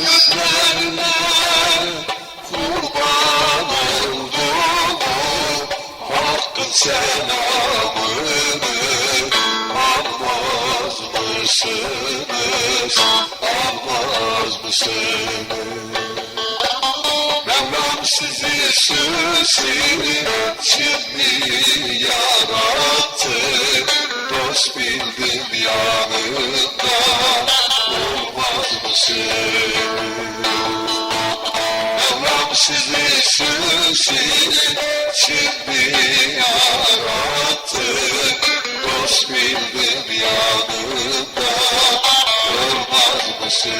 gözlerine kurban oldum, hakkın selamını almaz mısınız, almaz mısınız? Mevlam sizi sizin için mi yarattı? Dost bildim yanında olmaz mısın? Mevlam sizi sizin için mi yarattı? Dost bildim yanında olmaz mısın?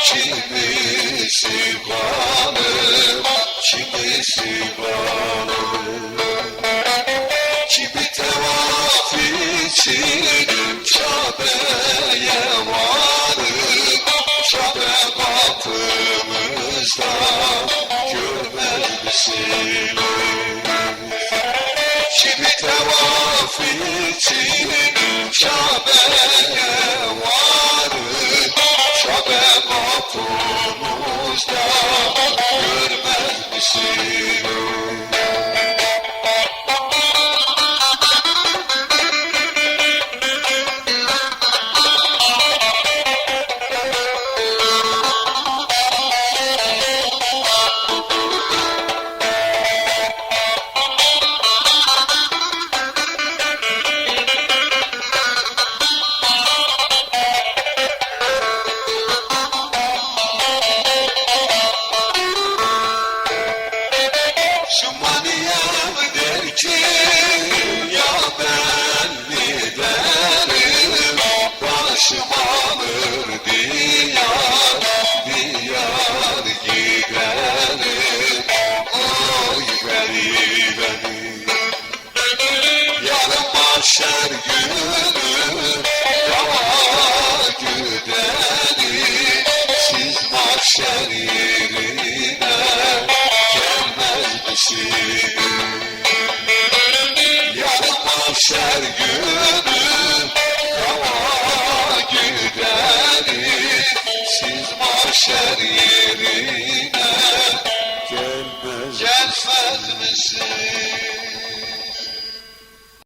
Kimisi bağlı, kimisi bağlı. Kimi tevaf için Kabe'ye varır, Kabe kapımızda görmez misin? Kimi tevaf için Kabe'ye varır, Kabe kapımızda görmez misin? Şumaniyem der ki ya ben mi derim, başım alır diyar diyar giderim, oy beni beni. Yarın mahşer günü